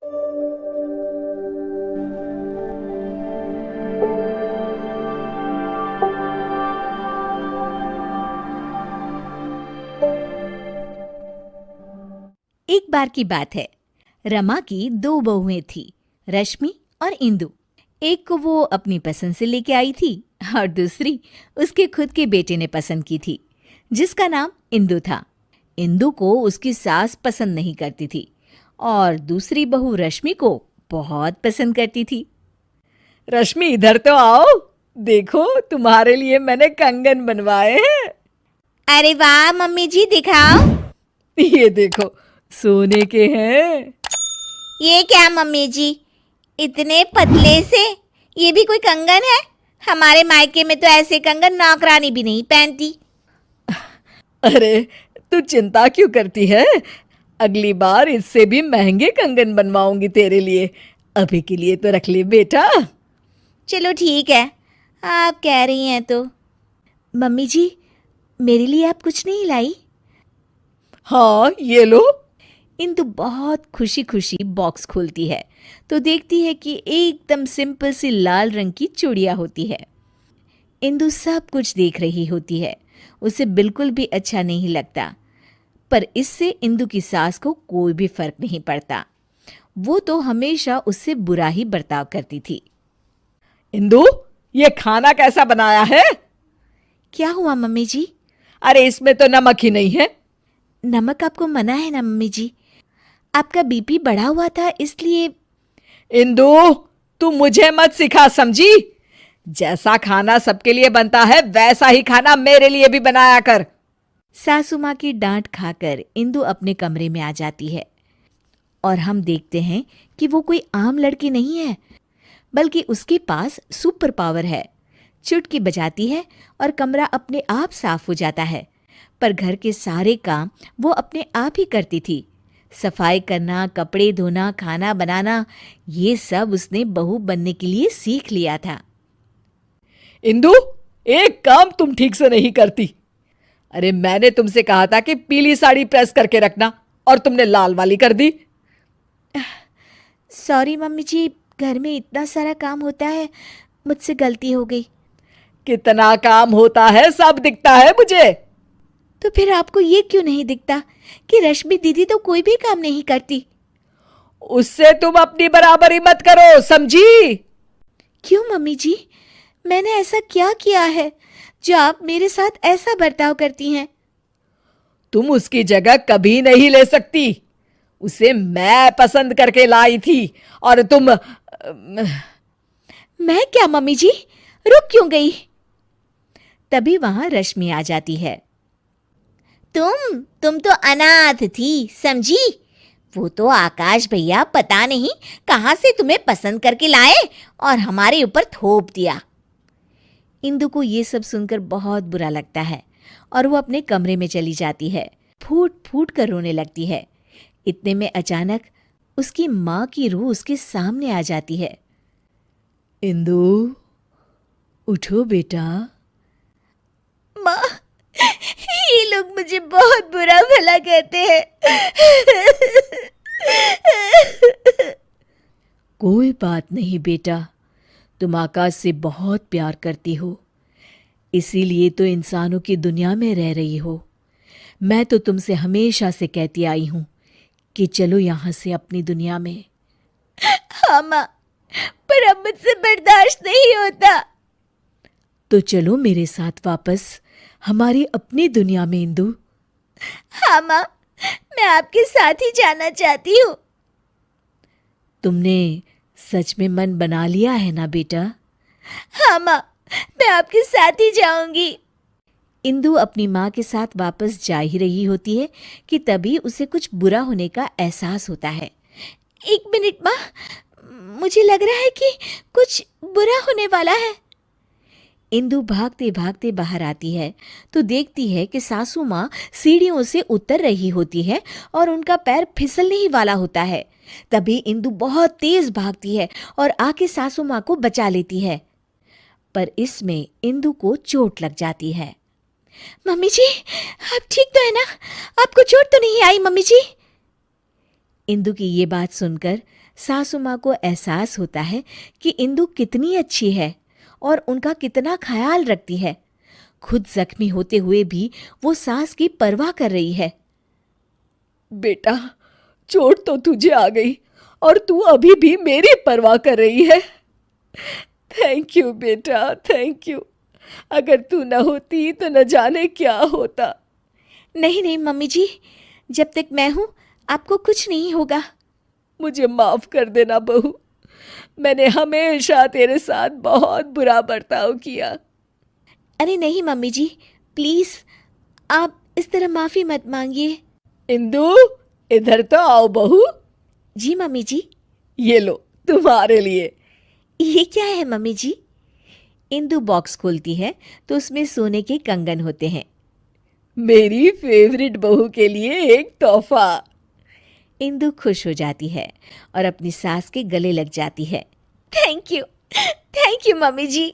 एक बार की बात है, रमा की दो बहुएं थी, रश्मि और इंदु। एक को वो अपनी पसंद से लेके आई थी और दूसरी उसके खुद के बेटे ने पसंद की थी, जिसका नाम इंदु था। इंदु को उसकी सास पसंद नहीं करती थी और दूसरी बहू रश्मि को बहुत पसंद करती थी। रश्मि, इधर तो आओ, देखो तुम्हारे लिए मैंने कंगन बनवाए हैं। अरे वाह मम्मी जी, दिखाओ। ये देखो, सोने के हैं। ये क्या मम्मी जी, इतने पतले से? ये भी कोई कंगन है? हमारे मायके में तो ऐसे कंगन नौकरानी भी नहीं पहनती। अरे, तू चिंता क्यों करती है? अगली बार इससे भी महंगे कंगन बनवाऊंगी तेरे लिए। अभी के लिए तो रख ले बेटा। चलो ठीक है, आप कह रही हैं तो। मम्मी जी, मेरे लिए आप कुछ नहीं लाई? हाँ, ये लो। इंदु बहुत खुशी खुशी बॉक्स खोलती है तो देखती है कि एकदम सिंपल सी लाल रंग की चूड़ियाँ होती है। इंदु सब कुछ देख रही होती है, उसे बिल्कुल भी अच्छा नहीं लगता, पर इससे इंदु की सास को कोई भी फर्क नहीं पड़ता। वो तो हमेशा उससे बुरा ही बर्ताव करती थी। इंदु, ये खाना कैसा बनाया है? क्या हुआ मम्मी जी? अरे, इसमें तो नमक ही नहीं है। नमक आपको मना है ना मम्मी जी, आपका बीपी बढ़ा हुआ था इसलिए। इंदु, तू मुझे मत सिखा, समझी? जैसा खाना सबके लिए बनता है वैसा ही खाना मेरे लिए भी बनाया कर। सासू माँ की डांट खाकर इंदु अपने कमरे में आ जाती है और हम देखते हैं कि वो कोई आम लड़की नहीं है, बल्कि उसके पास सुपर पावर है। चुटकी बजाती है और कमरा अपने आप साफ हो जाता है। पर घर के सारे काम वो अपने आप ही करती थी। सफाई करना, कपड़े धोना, खाना बनाना, ये सब उसने बहू बनने के लिए सीख लिया था। इंदु, एक काम तुम ठीक से नहीं करती। अरे, मैंने तुमसे कहा था कि पीली साड़ी प्रेस करके रखना और तुमने लाल वाली कर दी। सॉरी मम्मी जी, घर में इतना सारा काम होता है, मुझसे गलती हो गई। कितना काम होता है सब दिखता है मुझे। तो फिर आपको ये क्यों नहीं दिखता कि रश्मि दीदी तो कोई भी काम नहीं करती? उससे तुम अपनी बराबरी मत करो, समझी? क्यों मम्मी जी, मैंने ऐसा क्या किया है जो आप मेरे साथ ऐसा बर्ताव करती हैं? तुम उसकी जगह कभी नहीं ले सकती। उसे मैं पसंद करके लाई थी और तुम। मैं क्या मम्मी जी, रुक क्यों गई? तभी वहां रश्मि आ जाती है। तुम तो अनाथ थी, समझी? वो तो आकाश भैया पता नहीं कहां से तुम्हें पसंद करके लाए और हमारे ऊपर थोप दिया। इंदु को ये सब सुनकर बहुत बुरा लगता है और वो अपने कमरे में चली जाती है। फूट फूट कर रोने लगती है। इतने में अचानक उसकी माँ की रूह उसके सामने आ जाती है। इंदु, उठो बेटा। माँ, ये लोग मुझे बहुत बुरा भला कहते हैं। कोई बात नहीं बेटा, तुम आकाश से बहुत प्यार करती हो, इसीलिए तो इंसानों की दुनिया में रह रही हो। मैं तो तुमसे हमेशा से कहती आई हूं कि चलो यहां से अपनी दुनिया में। हाँ माँ, पर अब मुझसे बर्दाश्त नहीं होता। तो चलो मेरे साथ वापस हमारी अपनी दुनिया में इंदु। हाँ माँ, मैं आपके साथ ही जाना चाहती हूँ। तुमने सच में मन बना लिया है ना बेटा? हाँ माँ, मैं आपके साथ ही जाऊंगी। इंदु अपनी माँ के साथ वापस जा ही रही होती है कि तभी उसे कुछ बुरा होने का एहसास होता है। एक मिनट माँ, मुझे लग रहा है कि कुछ बुरा होने वाला है। इंदु भागते भागते बाहर आती है तो देखती है कि सासू माँ सीढ़ियों से उतर रही होती है और उनका पैर फिसलने ही वाला होता है। तभी इंदु बहुत तेज भागती है और आके सासू माँ को बचा लेती है, पर इसमें इंदु को चोट लग जाती है। मम्मी जी, आप ठीक तो है ना? आपको चोट तो नहीं आई मम्मी जी? इंदु की ये बात सुनकर सासू माँ को एहसास होता है कि इंदु कितनी अच्छी है और उनका कितना ख्याल रखती है। खुद जख्मी होते हुए भी वो सास की परवाह कर रही है। बेटा, चोट तो तुझे आ गई और तू अभी भी मेरी परवाह कर रही है। थैंक यू बेटा, थैंक यू। अगर तू न होती तो न जाने क्या होता। नहीं नहीं मम्मी जी, जब तक मैं हूँ आपको कुछ नहीं होगा। मुझे माफ कर देना बहू, मैंने हमेशा तेरे साथ बहुत बुरा बर्ताव किया। अरे नहीं मम्मी जी, प्लीज आप इस तरह माफी मत मांगिए। इंदु, इधर तो आओ बहू। जी मम्मी जी। ये लो तुम्हारे लिए। ये क्या है मम्मी जी? इंदु बॉक्स खोलती है तो उसमें सोने के कंगन होते हैं। मेरी फेवरेट बहू के लिए एक तोहफा। इंदु खुश हो जाती है और अपनी सास के गले लग जाती है। Thank you mummy ji.